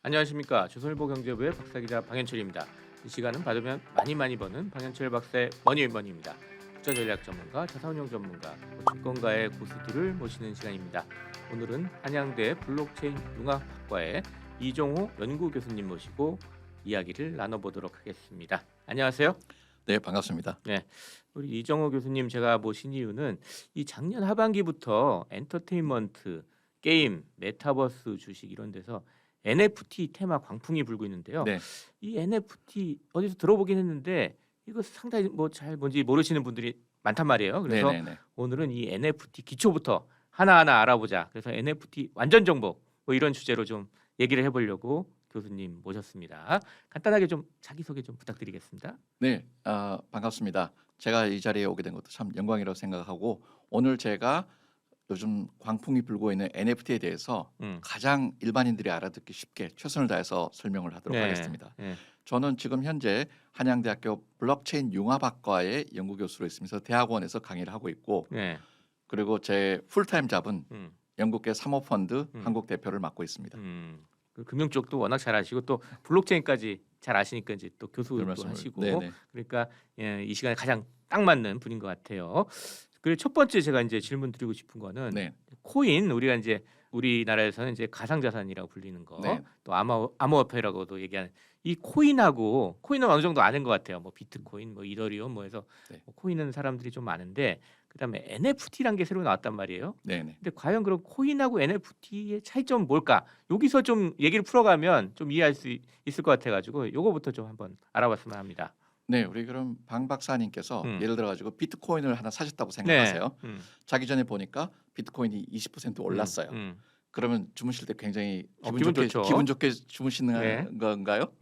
안녕하십니까. 조선일보 경제부의 박사기자 방현철입니다. 이 시간은 받으면 많이 버는 방현철 박사의 머니입니다. 투자전략 전문가, 자산운용 전문가, 증권가의 고수들을 모시는 시간입니다. 오늘은 한양대 블록체인 융합학과의 이종호 연구교수님 모시고 이야기를 나눠보도록 하겠습니다. 안녕하세요. 네, 반갑습니다. 네, 우리 이종호 교수님 제가 모신 이유는 이 작년 하반기부터 엔터테인먼트, 게임, 메타버스 주식 이런 데서 NFT 테마 광풍이 불고 있는데요. 네, 이 NFT 어디서 들어보긴 했는데 이거 상당히 잘 뭔지 모르시는 분들이 많단 말이에요. 그래서 네. 오늘은 이 NFT 기초부터 하나하나 알아보자. 그래서 NFT 완전 정복 뭐 이런 주제로 좀 얘기를 해보려고 교수님 모셨습니다. 간단하게 좀 자기소개 좀 부탁드리겠습니다. 네, 반갑습니다. 제가 이 자리에 오게 된 것도 참 영광이라고 생각하고 오늘 제가 요즘 광풍이 불고 있는 NFT에 대해서 가장 일반인들이 알아듣기 쉽게 최선을 다해서 설명을 하도록 하겠습니다. 네. 저는 지금 현재 한양대학교 블록체인 융합학과의 연구교수로 있으면서 대학원에서 강의를 하고 있고 네. 그리고 제 풀타임 잡은 영국계 사모펀드 한국 대표를 맡고 있습니다. 그 금융 쪽도 워낙 잘 아시고 또 블록체인까지 잘 아시니까 이제 또 교수도 하시고 네네. 그러니까 이 시간에 가장 딱 맞는 분인 것 같아요. 그리고 첫 번째 제가 이제 질문 드리고 싶은 거는 네. 코인 우리가 이제 우리나라에서는 이제 가상자산이라고 불리는 거, 네. 또 암호화폐라고도 얘기하는 이 코인하고 코인은 어느 정도 아는 것 같아요. 뭐 비트코인, 뭐 이더리움, 뭐 해서 네. 코인은 사람들이 좀 아는데 그다음에 NFT란 게 새로 나왔단 말이에요. 네네. 근데 과연 그럼 코인하고 NFT의 차이점은 뭘까? 여기서 좀 얘기를 풀어가면 좀 이해할 수 있을 것 같아가지고 요거부터 좀 한번 알아봤으면 합니다. 네, 우리 그럼 방 박사님께서 예를 들어 가지고 비트코인을 하나 사셨다고 네. 생각하세요. 자기 전에 보니까 비트코인이 20% 올랐어요. 그러면 주무실 때 굉장히 기분 좋죠. 기분 좋게 주무시는 네. 건가요?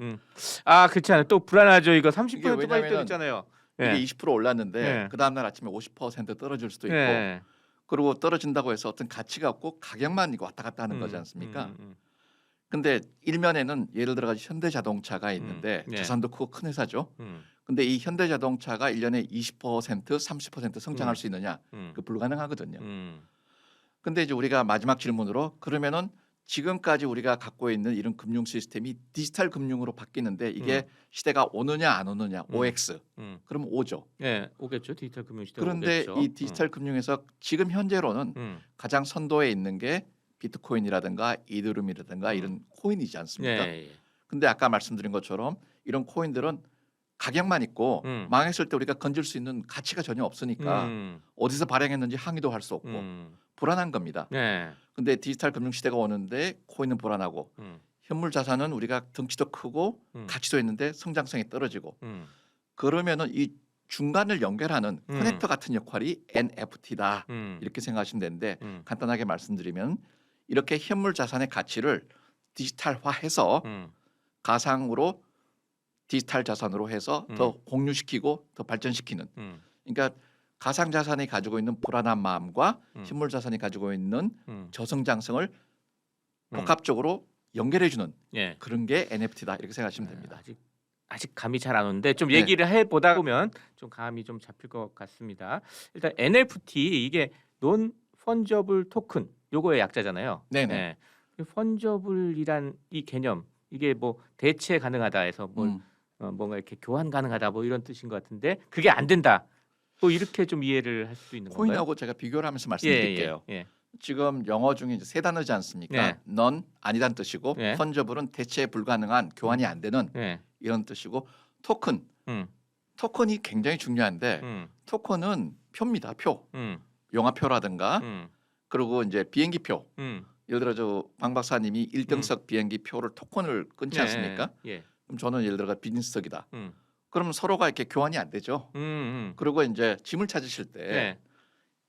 아 그렇지 않아요. 또 불안하죠. 이거 이게 30% 빠질 때 왜냐면은 있잖아요. 이게 20% 올랐는데 네. 그 다음 날 아침에 50% 떨어질 수도 있고 네. 그리고 떨어진다고 해서 어떤 가치가 없고 가격만 이거 왔다 갔다 하는 거지 않습니까? 근데 일면에는 예를 들어 가지고 현대자동차가 있는데 네. 자산도 크고 큰 회사죠. 음. 근데 이 현대자동차가 1년에 20%, 30% 성장할 수 있느냐? 그 불가능하거든요. 근데 이제 우리가 마지막 질문으로 그러면은 지금까지 우리가 갖고 있는 이런 금융 시스템이 디지털 금융으로 바뀌는데 이게 시대가 오느냐 안 오느냐? OX. 그러면 오죠. 네, 오겠죠. 디지털 금융 시대가 그런데 오겠죠. 이 디지털 금융에서 지금 현재로는 가장 선도에 있는 게 비트코인이라든가 이더리움이라든가 이런 코인이지 않습니까? 네. 근데 아까 말씀드린 것처럼 이런 코인들은 가격만 있고 망했을 때 우리가 건질 수 있는 가치가 전혀 없으니까 어디서 발행했는지 항의도 할 수 없고 불안한 겁니다. 네. 근데 디지털 금융 시대가 오는데 코인은 불안하고 현물 자산은 우리가 덩치도 크고 가치도 있는데 성장성이 떨어지고 그러면은 이 중간을 연결하는 커넥터 같은 역할이 NFT다 이렇게 생각하시면 되는데 간단하게 말씀드리면 이렇게 현물 자산의 가치를 디지털화해서 가상으로 디지털 자산으로 해서 더 공유시키고 더 발전시키는 그러니까 가상 자산이 가지고 있는 불안한 마음과 현물 자산이 가지고 있는 저성장성을 복합적으로 연결해주는 예. 그런 게 NFT다 이렇게 생각하시면 됩니다. 아직 감이 잘 안 오는데 좀 네. 얘기를 해보다 보면 좀 감이 좀 잡힐 것 같습니다. 일단 NFT 이게 논 펀저블 토큰 요거의 약자잖아요. 네네. 네. 펀저블이란 이 개념 이게 뭐 대체 가능하다 해서 뭔가 이렇게 교환 가능하다 뭐 이런 뜻인 것 같은데 그게 안 된다. 뭐 이렇게 좀 이해를 할 수 있는 건가요? 코인하고 제가 비교를 하면서 말씀드릴게요. 예. 지금 영어 중에 이제 세 단어지 않습니까? 네. 넌 아니란 뜻이고 네. 펀저블은 대체 불가능한 교환이 안 되는 예. 이런 뜻이고 토큰이 굉장히 중요한데 토큰은 표입니다. 표. 영화표라든가 그리고 이제 비행기표. 예를 들어 방 박사님이 1등석 비행기 표를 토큰을 끊지 않습니까? 예. 그럼 저는 예를 들어 비즈니스석이다. 그러면 서로가 이렇게 교환이 안 되죠. 그리고 이제 짐을 찾으실 때 네.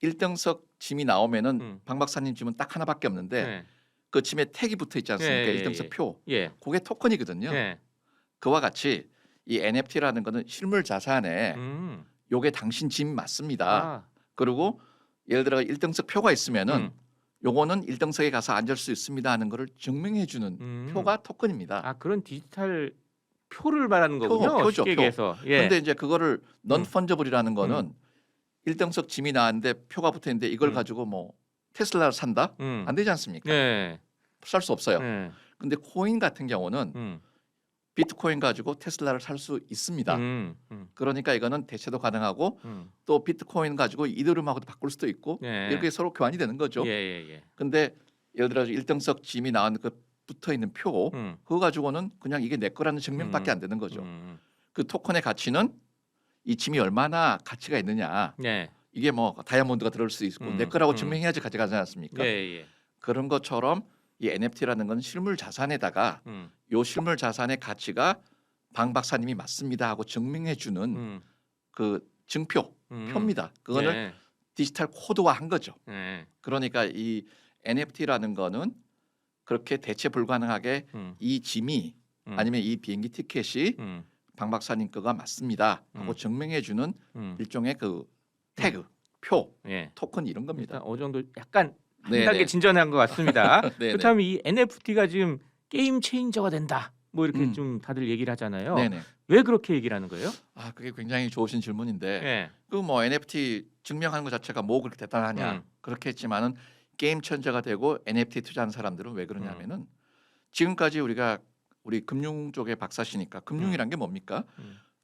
1등석 짐이 나오면은 방 박사님 짐은 딱 하나밖에 없는데 네. 그 짐에 택이 붙어 있지 않습니까? 예. 1등석 표. 예. 그게 토큰이거든요. 예. 그와 같이 이 NFT라는 거는 실물 자산에 요게 당신 짐 맞습니다. 그리고 예를 들어 1등석 표가 있으면은 요거는 1등석에 가서 앉을 수 있습니다 하는 거를 증명해 주는 표가 토큰입니다. 아 그런 디지털 표를 말하는 거군요. 표죠. 쉽게 얘기해서. 예. 근데 이제 그거를 넌 펀저블이라는 거는 1등석 짐이 나왔는데 표가 붙어 있는데 이걸 가지고 뭐 테슬라를 산다? 안 되지 않습니까? 네. 살 수 없어요. 네. 근데 코인 같은 경우는 비트코인 가지고 테슬라를 살 수 있습니다. 그러니까 이거는 대체도 가능하고 또 비트코인 가지고 이더리움하고도 바꿀 수도 있고 예. 이렇게 서로 교환이 되는 거죠. 예. 근데 예를 들어 1등석 짐이 나온 그 붙어 있는 표 그거 가지고는 그냥 이게 내 거라는 증명밖에 안 되는 거죠. 그 토큰의 가치는 이 짐이 얼마나 가치가 있느냐. 네. 이게 뭐 다이아몬드가 들어올 수도 있고 내 거라고 증명해야지 가져가지 않습니까? 예. 그런 것처럼 이 NFT라는 건 실물 자산에다가 요 실물 자산의 가치가 방 박사님이 맞습니다 하고 증명해 주는 그 증표 표입니다. 그거를 네. 디지털 코드화한 거죠. 네. 그러니까 이 NFT라는 거는 그렇게 대체 불가능하게 이 짐이 아니면 이 비행기 티켓이 방 박사님 거가 맞습니다 하고 증명해 주는 일종의 그 태그, 표, 예. 토큰 이런 겁니다. 일단 어느 정도 약간 한 네네. 단계 진전한 것 같습니다. 네네. 그렇다면 이 NFT가 지금 게임 체인저가 된다. 뭐 이렇게 음. 좀 다들 얘기를 하잖아요. 네네. 왜 그렇게 얘기를 하는 거예요? 아 그게 굉장히 좋으신 질문인데 예. 그 뭐 NFT 증명하는 것 자체가 뭐 그렇게 대단하냐 그렇게 했지만은 게임 천재가 되고 NFT 투자하는 사람들은 왜 그러냐면은 지금까지 우리 금융 쪽의 박사시니까 금융이란 게 뭡니까?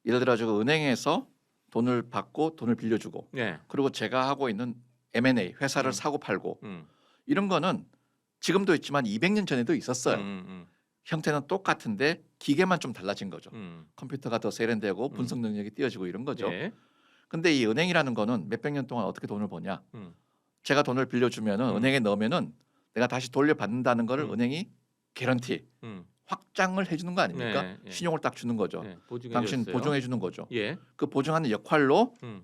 예를 들어 저 은행에서 돈을 받고 돈을 빌려주고 예. 그리고 제가 하고 있는 M&A 회사를 사고 팔고 이런 거는 지금도 있지만 200년 전에도 있었어요. 형태는 똑같은데 기계만 좀 달라진 거죠. 컴퓨터가 더 세련되고 분석 능력이 뛰어지고 이런 거죠. 예. 근데 이 은행이라는 거는 몇백 년 동안 어떻게 돈을 버냐? 제가 돈을 빌려주면은 은행에 넣으면은 내가 다시 돌려받는다는 거를 은행이 개런티 확장을 해주는 거 아닙니까? 네, 예. 신용을 딱 주는 거죠. 예. 보증해 당신 줬어요. 보증해 주는 거죠. 예. 그 보증하는 역할로 음.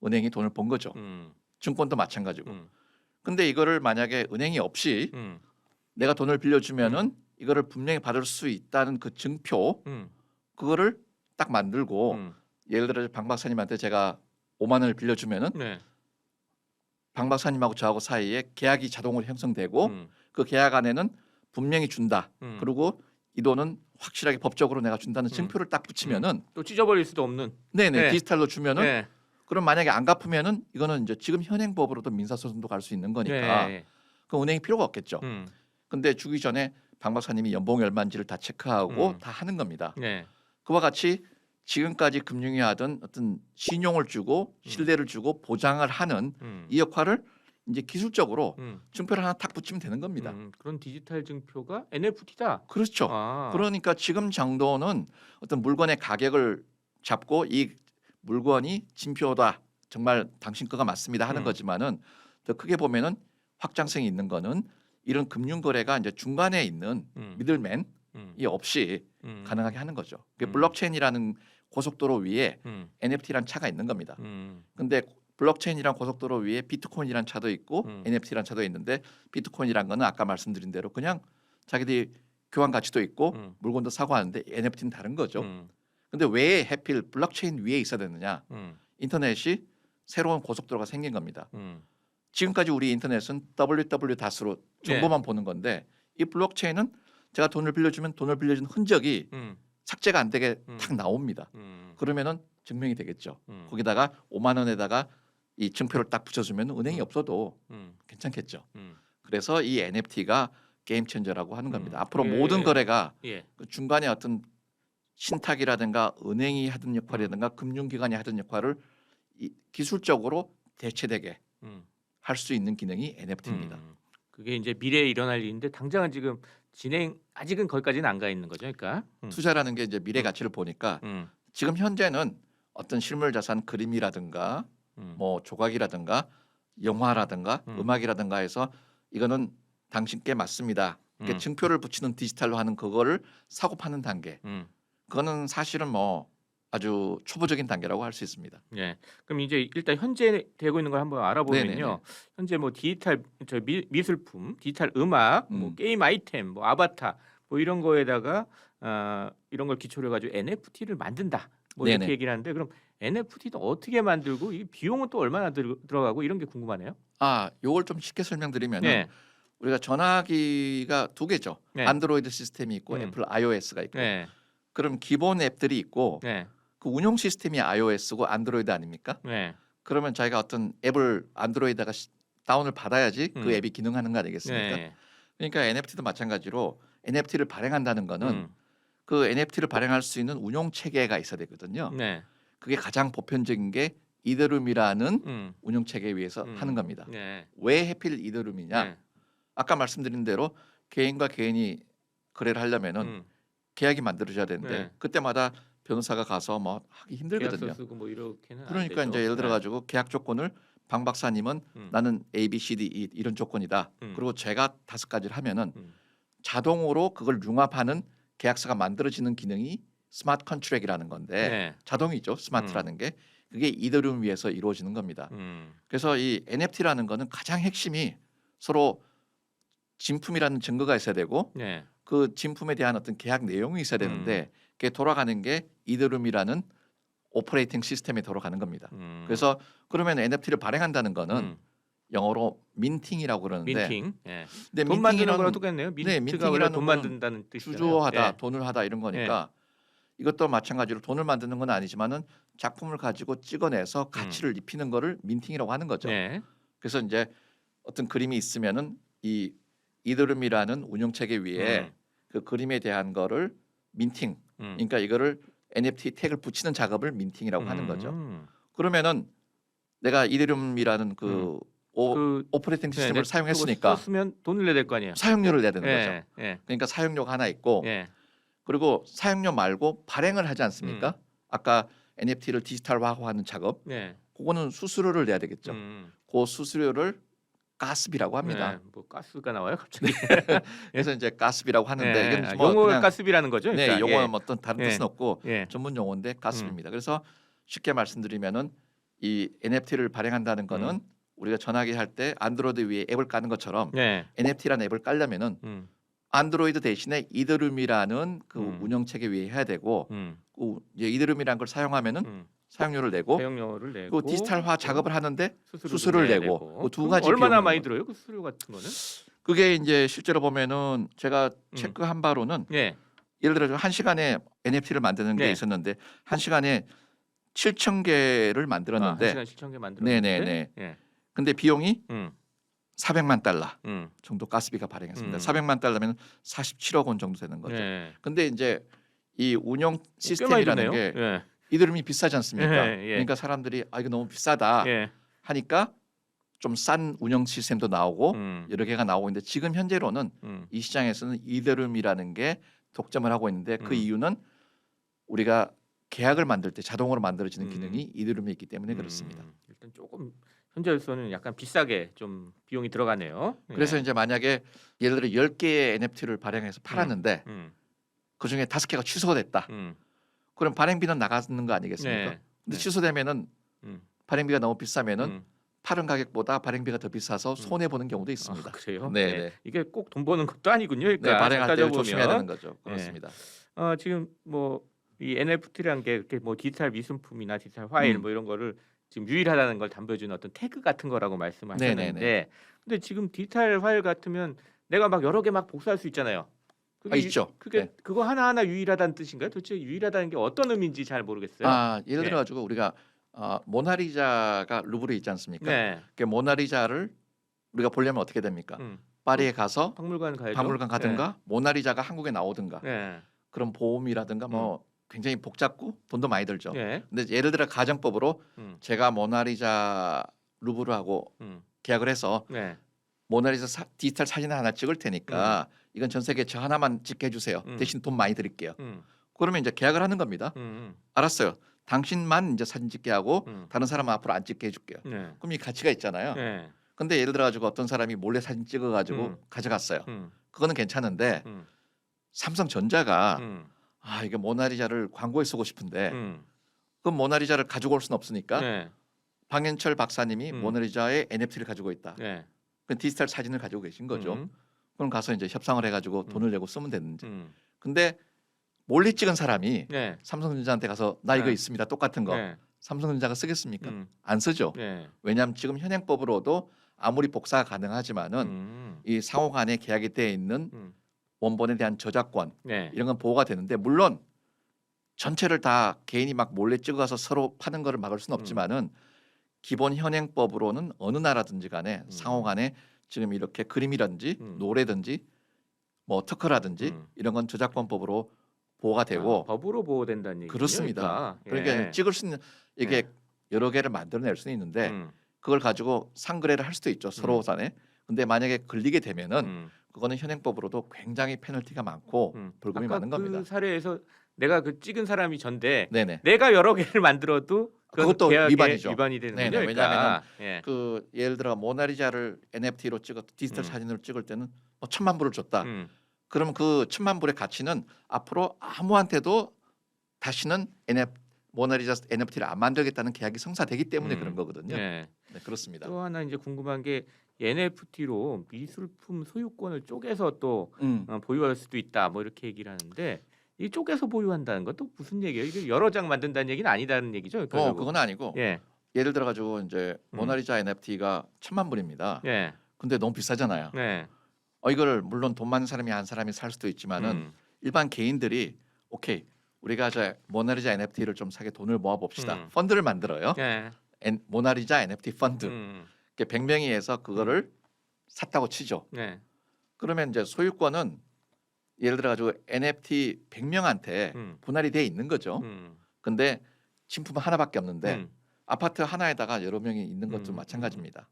은행이 돈을 번 거죠. 증권도 마찬가지고. 근데 이거를 만약에 은행이 없이 내가 돈을 빌려주면은 이거를 분명히 받을 수 있다는 그 증표 그거를 딱 만들고 예를 들어 방 박사님한테 제가 5만 원을 빌려주면은 네. 방 박사님하고 저하고 사이에 계약이 자동으로 형성되고 그 계약 안에는 분명히 준다. 그리고 이 돈은 확실하게 법적으로 내가 준다는 증표를 딱 붙이면은 또 찢어버릴 수도 없는. 네네 네. 디지털로 주면은 네. 그럼 만약에 안 갚으면은 이거는 이제 지금 현행법으로도 민사소송도 갈 수 있는 거니까 네. 그 은행이 필요가 없겠죠. 근데 주기 전에 방 박사님이 연봉이 얼마인지를 다 체크하고 다 하는 겁니다. 네. 그와 같이 지금까지 금융이 하던 어떤 신용을 주고 신뢰를 주고 보장을 하는 이 역할을 이제 기술적으로 증표를 하나 탁 붙이면 되는 겁니다. 그런 디지털 증표가 NFT다. 그렇죠. 아. 그러니까 지금 정도는 어떤 물건의 가격을 잡고 이 물건이 진표다. 정말 당신 거가 맞습니다 하는 거지만은 더 크게 보면은 확장성이 있는 거는 이런 금융 거래가 이제 중간에 있는 미들맨이 없이 가능하게 하는 거죠. 그게 블록체인이라는 고속도로 위에 NFT라는 차가 있는 겁니다. 근데 블록체인이란 고속도로 위에 비트코인이란 차도 있고 NFT란 차도 있는데 비트코인이란 거는 아까 말씀드린 대로 그냥 자기들이 교환 가치도 있고 물건도 사고 하는데 NFT는 다른 거죠. 근데 왜 하필 블록체인 위에 있어야 되느냐? 인터넷이 새로운 고속도로가 생긴 겁니다. 지금까지 우리 인터넷은 www.로 정보만 보는 건데 이 블록체인은 제가 돈을 빌려주면 돈을 빌려준 흔적이 삭제가 안 되게 탁 나옵니다. 그러면은 증명이 되겠죠. 거기다가 5만 원에다가 이 증표를 딱 붙여주면 은행이 없어도 괜찮겠죠. 그래서 이 NFT가 게임 체인저라고 하는 겁니다. 앞으로 예. 모든 거래가 예. 그 중간에 어떤 신탁이라든가 은행이 하던 역할이라든가 금융기관이 하던 역할을 기술적으로 대체되게 할 수 있는 기능이 NFT입니다. 그게 이제 미래에 일어날 일인데 당장은 지금 아직은 거기까지는 안 가 있는 거죠, 그러니까. 투자라는 게 이제 미래 가치를 보니까 지금 현재는 어떤 실물 자산 그림이라든가 뭐 조각이라든가 영화라든가 음악이라든가 해서 이거는 당신께 맞습니다. 그러니까 증표를 붙이는 디지털로 하는 그거를 사고 파는 단계. 그거는 사실은 뭐 아주 초보적인 단계라고 할 수 있습니다. 예. 그럼 이제 일단 현재 되고 있는 걸 한번 알아보면요. 네네네. 현재 뭐 디지털 미술품, 디지털 음악, 뭐 게임 아이템, 뭐 아바타, 뭐 이런 거에다가 이런 걸 기초로 해가지고 NFT를 만든다. 뭐 이렇게 네네. 얘기를 하는데 그럼 NFT도 어떻게 만들고 이 비용은 또 얼마나 들어가고 이런 게 궁금하네요. 요걸 좀 쉽게 설명드리면은 네. 우리가 전화기가 두 개죠. 네. 안드로이드 시스템이 있고 애플 iOS가 있고. 네. 그럼 기본 앱들이 있고 네. 그 운영 시스템이 iOS고 안드로이드 아닙니까? 네. 그러면 자기가 어떤 앱을 안드로이드가 다운을 받아야지 그 앱이 기능하는 거 아니겠습니까? 네. 그러니까 NFT도 마찬가지로 NFT를 발행한다는 거는 음. 그 NFT를 발행할 수 있는 운용 체계가 있어야 되거든요. 네. 그게 가장 보편적인 게 이더룸이라는 음. 운용 체계에 의해서 하는 겁니다. 네. 왜 해필 이더룸이냐? 네. 아까 말씀드린 대로 개인과 개인이 거래를 하려면은 음. 계약이 만들어져야 되는데 네. 그때마다 변호사가 가서 뭐 하기 계약서 힘들거든요. 쓰고 뭐 이렇게는 안 그러니까 되죠. 이제 예를 들어 네. 가지고 계약 조건을 방 박사님은 음. 나는 A, B, C, D 이런 조건이다. 음. 그리고 제가 5가지를 하면은 음. 자동으로 그걸 융합하는 계약서가 만들어지는 기능이 스마트 컨트랙이라는 건데 네. 자동이죠. 스마트라는 게 그게 이더룸 위에서 이루어지는 겁니다. 그래서 이 NFT라는 거는 가장 핵심이 서로 진품이라는 증거가 있어야 되고 네. 그 진품에 대한 어떤 계약 내용이 있어야 되는데 그게 돌아가는 게 이더룸이라는 오퍼레이팅 시스템에 돌아가는 겁니다. 그래서 그러면 NFT를 발행한다는 거는 영어로 민팅이라고 그러는데 민팅. 예. 근데 돈 만드는 민팅이란 거랑 똑같네요. 네, 민트가 원래 돈 민팅이라는 거는 만든다는 뜻이잖아요. 주조하다, 예. 돈을 하다 이런 거니까 이것도 마찬가지로 돈을 만드는 건 아니지만은 작품을 가지고 찍어내서 가치를 입히는 거를 민팅이라고 하는 거죠. 네. 그래서 이제 어떤 그림이 있으면은 이 이더룸이라는 운영 체계 위에 그 그림에 대한 거를 민팅, 그러니까 이거를 NFT 태그를 붙이는 작업을 민팅이라고 하는 거죠. 그러면은 내가 이더룸이라는 그 오퍼레이팅 시스템을 네, 사용했으니까 썼으면 돈을 내야 될 거 아니에요. 사용료를 내야 되는 거죠. 예. 그러니까 사용료가 하나 있고 예. 그리고 사용료 말고 발행을 하지 않습니까? 아까 NFT를 디지털화하는 작업, 네. 그거는 수수료를 내야 되겠죠. 그 수수료를 가스비라고 합니다. 네. 뭐 가스가 나와요, 갑자기. 그래서 이제 가스비라고 하는데 이건 뭐 용어가 그냥 가스비라는 거죠. 네, 그러니까. 용어는 어떤 다른 예. 뜻은 없고 예. 전문 용어인데 가스비입니다. 그래서 쉽게 말씀드리면은 이 NFT를 발행한다는 거는 우리가 전화기 할 때 안드로이드 위에 앱을 까는 것처럼 네. NFT라는 앱을 깔려면은 안드로이드 대신에 이더룸이라는 그 운영 체계 위에 해야 되고 그 이제 이더룸이라는 걸 사용하면은 사용료를 내고 사용료를 내고 그 디지털화 작업을 하는데 수수료를 수수료를 내고 그 두 가지 얼마나 비용을 많이 내는 거죠. 들어요? 그 수수료 같은 거는? 그게 이제 실제로 보면은 제가 체크한 바로는 예. 예를 들어 1시간에 NFT를 만드는 게 네. 있었는데 1시간에 7,000개를 만들었는데 1시간 7,000개 만들었는데. 네네네. 예. 근데 비용이 음. 400만 달러 음. 정도 가스비가 발행했습니다. 400만 달러면 47억 원 정도 되는 거죠. 네. 근데 이제 이 운영 꽤 많이 시스템이라는 드네요. 게 예. 이더룸이 비싸지 않습니까? 예. 그러니까 사람들이 아 이거 너무 비싸다 예. 하니까 좀 싼 운영 시스템도 나오고 여러 개가 나오고 있는데 지금 현재로는 이 시장에서는 이더룸이라는 게 독점을 하고 있는데 그 이유는 우리가 계약을 만들 때 자동으로 만들어지는 기능이 이더룸에 있기 때문에 그렇습니다. 일단 조금 현재로서는 약간 비싸게 좀 비용이 들어가네요. 그래서 이제 만약에 예를 들어 10개의 NFT를 발행해서 팔았는데 그중에 5개가 취소가 됐다. 그럼 발행비는 나가는 거 아니겠습니까? 네. 근데 취소되면은 발행비가 너무 비싸면은 음. 파는 가격보다 발행비가 더 비싸서 손해 보는 경우도 있습니다. 아, 그래요? 네, 네. 이게 꼭 돈 버는 것도 아니군요. 네, 그러니까 발행할 때 따져보면. 조심해야 되는 거죠. 그렇습니다. 지금 뭐 이 NFT라는 게 이렇게 뭐 디지털 미술품이나 디지털 파일 뭐 이런 거를 지금 유일하다는 걸 담보해주는 어떤 태그 같은 거라고 말씀하셨는데, 네네네. 근데 지금 디지털 파일 같으면 내가 막 여러 개 막 복사할 수 있잖아요. 그게 있죠. 그게 네. 그거 하나하나 유일하다는 뜻인가요? 도대체 유일하다는 게 어떤 의미인지 잘 모르겠어요. 예를 들어 가지고 우리가 모나리자가 루브르에 있지 않습니까? 네. 그 모나리자를 우리가 보려면 어떻게 됩니까? 파리에 가서 박물관 가야죠. 박물관 가든가 모나리자가 한국에 나오든가 네. 그런 보험이라든가 뭐 굉장히 복잡고 돈도 많이 들죠. 네. 근데 예를 들어 가정법으로 제가 모나리자 루브르하고 계약을 해서 네. 모나리자 디지털 사진을 하나 찍을 테니까 이건 전 세계 저 하나만 찍게 해주세요. 대신 돈 많이 드릴게요. 그러면 이제 계약을 하는 겁니다. 알았어요. 당신만 이제 사진 찍게 하고 다른 사람은 앞으로 안 찍게 해줄게요. 네. 그럼 이 가치가 있잖아요. 네. 근데 예를 들어 가지고 어떤 사람이 몰래 사진 찍어가지고 가져갔어요. 그거는 괜찮은데 삼성전자가 이게 모나리자를 광고에 쓰고 싶은데 그럼 모나리자를 가지고 올 수는 없으니까 네. 방현철 박사님이 모나리자의 NFT를 가지고 있다. 네. 그 디지털 사진을 가지고 계신 거죠. 그럼 가서 이제 협상을 해가지고 돈을 내고 쓰면 되는지. 근데 몰래 찍은 사람이 네. 삼성전자한테 가서 나 이거 네. 있습니다. 똑같은 거. 네. 삼성전자가 쓰겠습니까? 안 쓰죠. 네. 왜냐하면 지금 현행법으로도 아무리 복사가 가능하지만은 이 상호 간에 계약이 되어 있는 원본에 대한 저작권 네. 이런 건 보호가 되는데 물론 전체를 다 개인이 막 몰래 찍어서 서로 파는 거를 막을 수는 없지만은 기본 현행법으로는 어느 나라든지 간에 상호 간에 지금 이렇게 그림이라든지 노래든지 뭐 특허라든지 이런 건 저작권법으로 보호가 되고 법으로 보호된다는 얘기죠. 그렇습니다. 그러니까 찍을 수 있는 이게 여러 개를 만들어낼 수는 있는데 그걸 가지고 상거래를 할 수도 있죠. 서로 간에. 근데 만약에 걸리게 되면은 그거는 현행법으로도 굉장히 페널티가 많고 벌금이 많은 겁니다. 그 사례에서 내가 그 찍은 사람이 전데 네네. 내가 여러 개를 만들어도 그것도 계약에 위반이죠. 위반이 되는군요. 네네. 그러니까. 왜냐하면 그 예를 들어 모나리자를 NFT로 찍었 디지털 사진으로 찍을 때는 뭐 1,000만 불을 줬다. 그러면 그 1,000만 불의 가치는 앞으로 아무한테도 다시는 모나리자 NFT를 안 만들겠다는 계약이 성사되기 때문에 그런 거거든요. 네, 그렇습니다. 또 하나 이제 궁금한 게 NFT로 미술품 소유권을 쪼개서 또 보유할 수도 있다. 뭐 이렇게 얘기를 하는데 이 쪼개서 보유한다는 건 또 무슨 얘기예요? 이게 여러 장 만든다는 얘기는 아니다는 얘기죠? 그건 아니고 예를 들어 가지고 이제 모나리자 NFT가 1,000만 불입니다. 근데 너무 비싸잖아요. 이걸 물론 돈 많은 사람이 한 사람이 살 수도 있지만은 일반 개인들이 오케이 우리가 이제 모나리자 NFT를 좀 사게 돈을 모아 봅시다. 펀드를 만들어요. 모나리자 NFT 펀드. 100명이 해서 그거를 샀다고 치죠. 그러면 이제 소유권은 예를 들어 가지고 NFT 100명한테 분할이 돼 있는 거죠. 근데 진품 하나밖에 없는데 아파트 하나에다가 여러 명이 있는 것도 마찬가지입니다.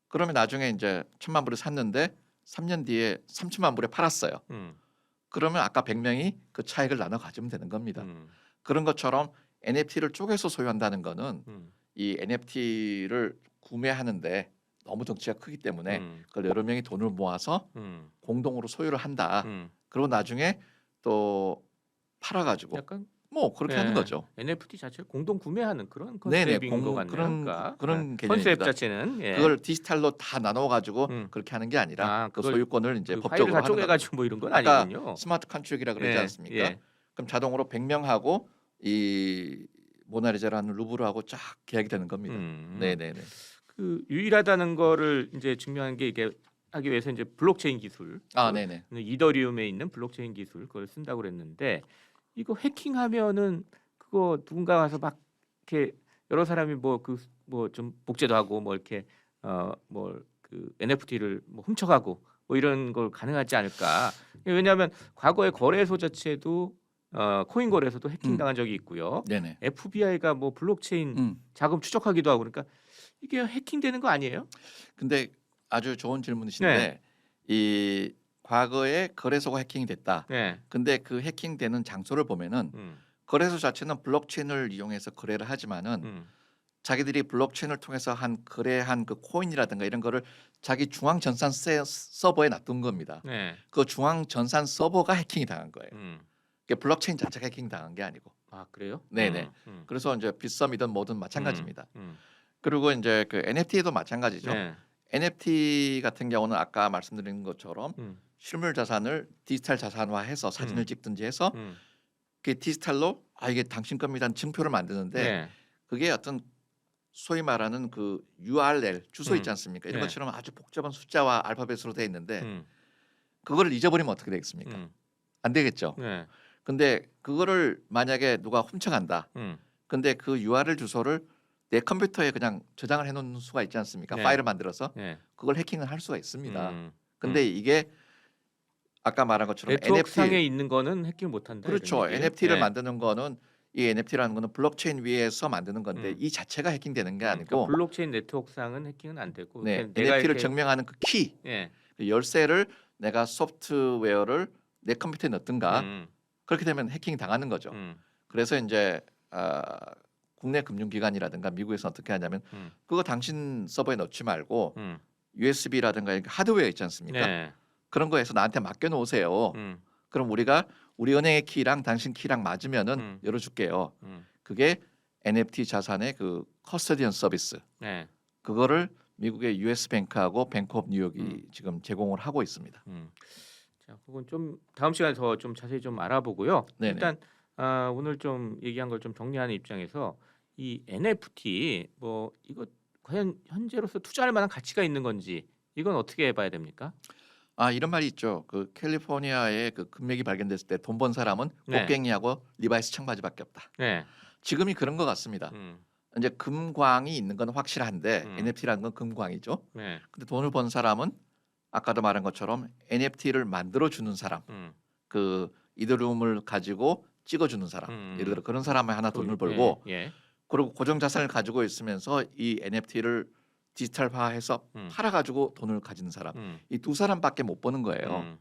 그러면 나중에 이제 1,000만 불을 샀는데 3년 뒤에 3천만 불에 팔았어요. 그러면 아까 100명이 그 차익을 나눠 가지면 되는 겁니다. 그런 것처럼 NFT를 쪼개서 소유한다는 거는 이 NFT를 구매하는데 너무 덩치가 크기 때문에 그걸 여러 명이 돈을 모아서 공동으로 소유를 한다. 그리고 나중에 또 팔아가지고 약간 뭐 그렇게 하는 거죠. NFT 자체를 공동 구매하는 그런 컨셉인 것 같네요. 그런 개념입니다. 컨셉 자체는 그걸 디지털로 다 나눠가지고 그렇게 하는 게 아니라 그 소유권을 이제 법적으로 다 쪼개가지고 뭐 이런 건 아까 아니군요. 스마트 컨트랙이라 그러지 않습니까? 그럼 자동으로 100명하고 이 모나리자라는 루브르하고 쫙 계약이 되는 겁니다. 네네네. 그 유일하다는 거를 이제 증명한 게 이게 하기 위해서 이제 블록체인 기술, 네네. 이더리움에 있는 블록체인 기술 그걸 쓴다고 그랬는데 이거 해킹하면은 그거 누군가 와서 막 이렇게 여러 사람이 뭐 좀 복제도 하고 뭐 이렇게 뭐 그 NFT를 뭐 훔쳐가고 뭐 이런 걸 가능하지 않을까? 왜냐하면 과거의 거래소 자체도 코인 거래소도 해킹당한 적이 있고요. 네네. FBI가 뭐 블록체인 자금 추적하기도 하고 그러니까 이게 해킹되는 거 아니에요? 근데 아주 좋은 질문이신데 이 과거에 거래소가 해킹이 됐다. 근데 그 해킹되는 장소를 보면은 거래소 자체는 블록체인을 이용해서 거래를 하지만은 자기들이 블록체인을 통해서 거래한 그 코인이라든가 이런 거를 자기 중앙 전산 서버에 놔둔 겁니다. 그 중앙 전산 서버가 해킹이 당한 거예요. 블록체인 자체가 해킹 당한 게 아니고. 아 그래요? 네네. 그래서 이제 빗썸이든 뭐든 마찬가지입니다. 그리고 이제 그 NFT도 마찬가지죠. NFT 같은 경우는 아까 말씀드린 것처럼 실물 자산을 디지털 자산화해서 사진을 찍든지 해서 그 디지털로 이게 당신 겁니다 증표를 만드는데 그게 어떤 소위 말하는 그 URL 주소 있지 않습니까? 이런 것처럼 아주 복잡한 숫자와 알파벳으로 되어 있는데 그거를 잊어버리면 어떻게 되겠습니까? 안 되겠죠. 근데 그거를 만약에 누가 훔쳐간다. 근데 그 URL 주소를 내 컴퓨터에 그냥 저장을 해놓는 수가 있지 않습니까? 파일을 만들어서 그걸 해킹을 할 수가 있습니다. 근데 이게 아까 말한 것처럼 네트워크상에 있는 거는 해킹 못한다. 그렇죠. NFT를 만드는 거는 이 NFT라는 거는 블록체인 위에서 만드는 건데 이 자체가 해킹되는 게 아니고 그러니까 블록체인 네트워크상은 해킹은 안 되고 NFT를 증명하는 그 키, 그 열쇠를 내가 소프트웨어를 내 컴퓨터에 넣든가 그렇게 되면 해킹 당하는 거죠. 그래서 이제 국내 금융기관이라든가 미국에서 어떻게 하냐면 그거 당신 서버에 넣지 말고 USB라든가 하드웨어 있지 않습니까? 그런 거에서 나한테 맡겨놓으세요. 그럼 우리가 우리 은행의 키랑 당신 키랑 맞으면은 열어줄게요. 그게 NFT 자산의 그 커스터디언 서비스. 그거를 미국의 US 뱅크하고 뱅크 오브 뉴욕이 지금 제공을 하고 있습니다. 자, 그건 좀 다음 시간에 더 좀 자세히 좀 알아보고요. 네네. 일단 오늘 좀 얘기한 걸 좀 정리하는 입장에서 이 NFT 뭐 이거 과연 현재로서 투자할 만한 가치가 있는 건지 이건 어떻게 봐야 됩니까? 이런 말이 있죠. 그 캘리포니아에 그 금맥이 발견됐을 때 돈 번 사람은 꽃갱이하고 리바이스 청바지밖에 없다. 지금이 그런 것 같습니다. 이제 금광이 있는 건 확실한데 음. NFT라는 건 금광이죠. 네. 근데 돈을 번 사람은 아까도 말한 것처럼 NFT를 만들어 주는 사람, 음. 그 이더리움을 가지고 찍어 주는 사람, 예를 들어 그런 사람이 하나 돈을 벌고, 예. 그리고 고정 자산을 가지고 있으면서 이 NFT를 디지털화해서 팔아 가지고 돈을 가지는 사람. 이 두 사람밖에 못 버는 거예요.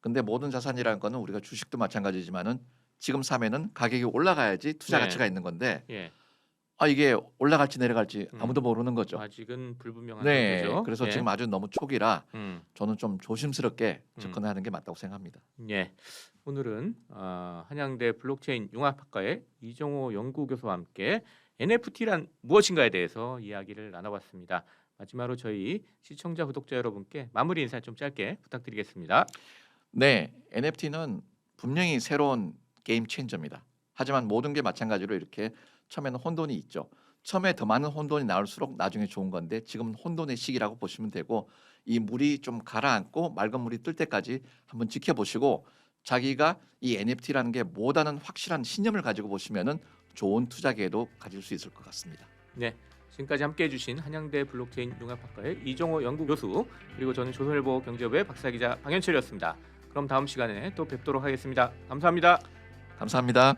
근데 모든 자산이라는 거는 우리가 주식도 마찬가지지만은 지금 사면은 가격이 올라가야지 투자 네. 가치가 있는 건데 예. 이게 올라갈지 내려갈지 아무도 모르는 거죠. 아직은 불분명한 네. 상태죠. 그래서 예. 지금 아주 너무 초기라 저는 좀 조심스럽게 음. 접근하는 게 맞다고 생각합니다. 예. 오늘은 한양대 블록체인 융합학과의 이정호 연구교수와 함께 NFT란 무엇인가에 대해서 이야기를 나눠봤습니다. 마지막으로 저희 시청자 구독자 여러분께 마무리 인사 좀 짧게 부탁드리겠습니다. 네, NFT는 분명히 새로운 게임 체인저입니다. 하지만 모든 게 마찬가지로 이렇게 처음에는 혼돈이 있죠. 처음에 더 많은 혼돈이 나올수록 나중에 좋은 건데 지금은 혼돈의 시기라고 보시면 되고, 이 물이 좀 가라앉고 맑은 물이 뜰 때까지 한번 지켜보시고 자기가 이 NFT라는 게 뭐다는 확실한 신념을 가지고 보시면은 좋은 투자 기회도 가질 수 있을 것 같습니다. 네. 지금까지 함께해 주신 한양대 블록체인 융합학과의 이정호 연구교수, 그리고 저는 조선일보 경제부의 박사기자 방현철이었습니다. 그럼 다음 시간에 또 뵙도록 하겠습니다. 감사합니다. 감사합니다.